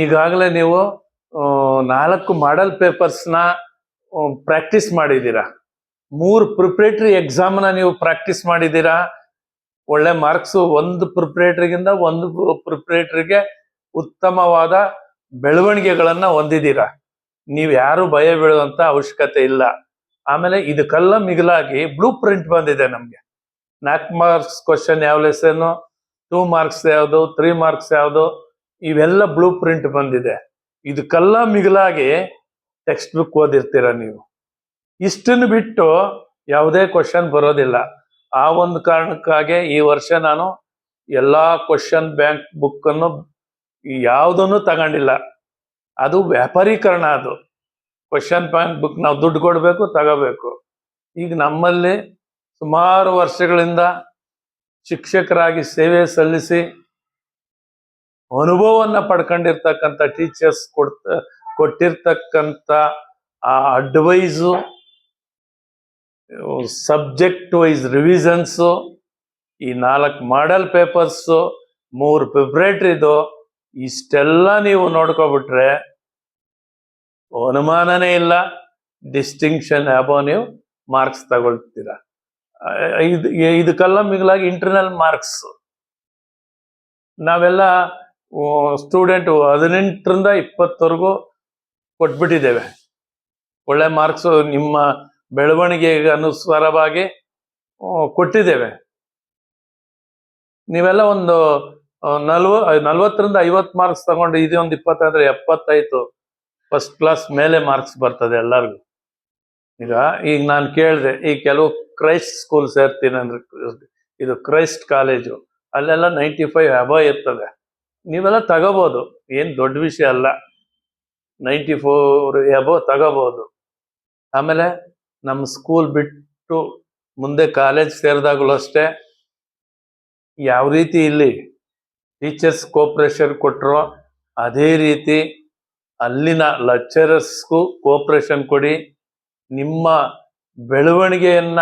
ಈಗಾಗಲೇ ನೀವು 4 model ಪೇಪರ್ಸ್ನ practice ಮಾಡಿದ್ದೀರಾ. 3 ಪ್ರಿಪರೇಟರಿ ಎಕ್ಸಾಮ್ನ ನೀವು ಪ್ರಾಕ್ಟೀಸ್ ಮಾಡಿದ್ದೀರಾ. ಒಳ್ಳೆ ಮಾರ್ಕ್ಸು, ಒಂದು ಪ್ರಿಪರೇಟರಿಗಿಂತ ಒಂದು ಪ್ರಿಪರೇಟರಿಗೆ ಉತ್ತಮವಾದ ಬೆಳವಣಿಗೆಗಳನ್ನ ಹೊಂದಿದ್ದೀರಾ. ನೀವು ಯಾರು ಭಯ ಬೀಳುವಂತ ಅವಶ್ಯಕತೆ ಇಲ್ಲ. ಆಮೇಲೆ ಇದಕ್ಕೆಲ್ಲ ಮಿಗಿಲಾಗಿ ಬ್ಲೂ ಪ್ರಿಂಟ್ ಬಂದಿದೆ ನಮ್ಗೆ. 4 ಮಾರ್ಕ್ಸ್ ಕ್ವಶನ್ ಯಾವ ಲೆಸನ್ನು, 2 ಮಾರ್ಕ್ಸ್ ಯಾವುದು, 3 ಮಾರ್ಕ್ಸ್ ಯಾವುದು, ಇವೆಲ್ಲ ಬ್ಲೂ ಪ್ರಿಂಟ್ ಬಂದಿದೆ. ಇದಕ್ಕೆಲ್ಲ ಮಿಗಿಲಾಗಿ ಟೆಕ್ಸ್ಟ್ ಬುಕ್ ಓದಿರ್ತೀರ ನೀವು. ಇಷ್ಟನ್ನು ಬಿಟ್ಟು ಯಾವುದೇ ಕ್ವಶನ್ ಬರೋದಿಲ್ಲ. ಆ ಒಂದು ಕಾರಣಕ್ಕಾಗಿ ಈ ವರ್ಷ ನಾನು ಎಲ್ಲಾ ಕ್ವಶನ್ ಬ್ಯಾಂಕ್ ಬುಕ್ ಅನ್ನು ಯಾವುದನ್ನು ತಗೊಂಡಿಲ್ಲ. ಅದು ವ್ಯಾಪಾರೀಕರಣ. ಅದು ಕ್ವಶನ್ ಬ್ಯಾಂಕ್ ಬುಕ್ ನಾವು ದುಡ್ಡು ಕೊಡಬೇಕು, ತಗೋಬೇಕು. ಈಗ ನಮ್ಮಲ್ಲಿ ಸುಮಾರು ವರ್ಷಗಳಿಂದ ಶಿಕ್ಷಕರಾಗಿ ಸೇವೆ ಸಲ್ಲಿಸಿ ಅನುಭವವನ್ನ ಪಡ್ಕೊಂಡಿರ್ತಕ್ಕಂಥ ಟೀಚರ್ಸ್ ಕೊಟ್ಟಿರ್ತಕ್ಕಂಥ ಆ ಅಡ್ವೈಸು, ಸಬ್ಜೆಕ್ಟ್ ವೈಸ್ ರಿವಿಷನ್ಸು, ಈ 4 ಮಾಡೆಲ್ ಪೇಪರ್ಸು, 3 ಪ್ರಿಪರೇಟರಿದು, ಇಷ್ಟೆಲ್ಲ ನೀವು ನೋಡ್ಕೊಬಿಟ್ರೆ ಅನುಮಾನನೇ ಇಲ್ಲ, ಡಿಸ್ಟಿಂಕ್ಷನ್ ಅಬೌವ್ ನೀವು ಮಾರ್ಕ್ಸ್ ತಗೊಳ್ತೀರಾ. ಇದಕ್ಕೆಲ್ಲ ಮಿಗಿಲಾಗಿ ಇಂಟರ್ನಲ್ ಮಾರ್ಕ್ಸ್ ನಾವೆಲ್ಲ ಸ್ಟೂಡೆಂಟ್ 18ರಿಂದ 20ವರೆಗೂ ಕೊಟ್ಬಿಟ್ಟಿದ್ದೇವೆ. ಒಳ್ಳೆ ಮಾರ್ಕ್ಸು ನಿಮ್ಮ ಬೆಳವಣಿಗೆಗೆ ಅನುಸಾರವಾಗಿ ಕೊಟ್ಟಿದ್ದೇವೆ. ನೀವೆಲ್ಲ ಒಂದು 40ರಿಂದ 50 ಮಾರ್ಕ್ಸ್ ತಗೊಂಡು ಇದೊಂದು 20 ಅಂದ್ರೆ 75 ಫಸ್ಟ್ ಕ್ಲಾಸ್ ಮೇಲೆ ಮಾರ್ಕ್ಸ್ ಬರ್ತದೆ ಎಲ್ಲರಿಗೂ. ಈಗ ನಾನು ಕೇಳಿದೆ, ಈ ಕೆಲವು ಕ್ರೈಸ್ಟ್ ಸ್ಕೂಲ್ ಸೇರ್ತೀನಿ ಅಂದ್ರೆ, ಇದು ಕ್ರೈಸ್ಟ್ ಕಾಲೇಜು, ಅಲ್ಲೆಲ್ಲ 95 ಅಬವ್ ಇರ್ತದೆ. ನೀವೆಲ್ಲ ತಗೋಬಹುದು, ಏನ್ ದೊಡ್ಡ ವಿಷಯ ಅಲ್ಲ. 94 ಅಬವ್ ತಗೋಬಹುದು. ಆಮೇಲೆ ನಮ್ಮ ಸ್ಕೂಲ್ ಬಿಟ್ಟು ಮುಂದೆ ಕಾಲೇಜ್ ಸೇರಿದಾಗಲೂ ಅಷ್ಟೇ, ಯಾವ ರೀತಿ ಇಲ್ಲಿ ಟೀಚರ್ಸ್ ಕೋಪರೇಷನ್ ಕೊಟ್ಟರು ಅದೇ ರೀತಿ ಅಲ್ಲಿನ ಲೆಕ್ಚರರ್ಸ್ಗೂ ಕೋಪರೇಷನ್ ಕೊಡಿ. ನಿಮ್ಮ ಬೆಳವಣಿಗೆಯನ್ನ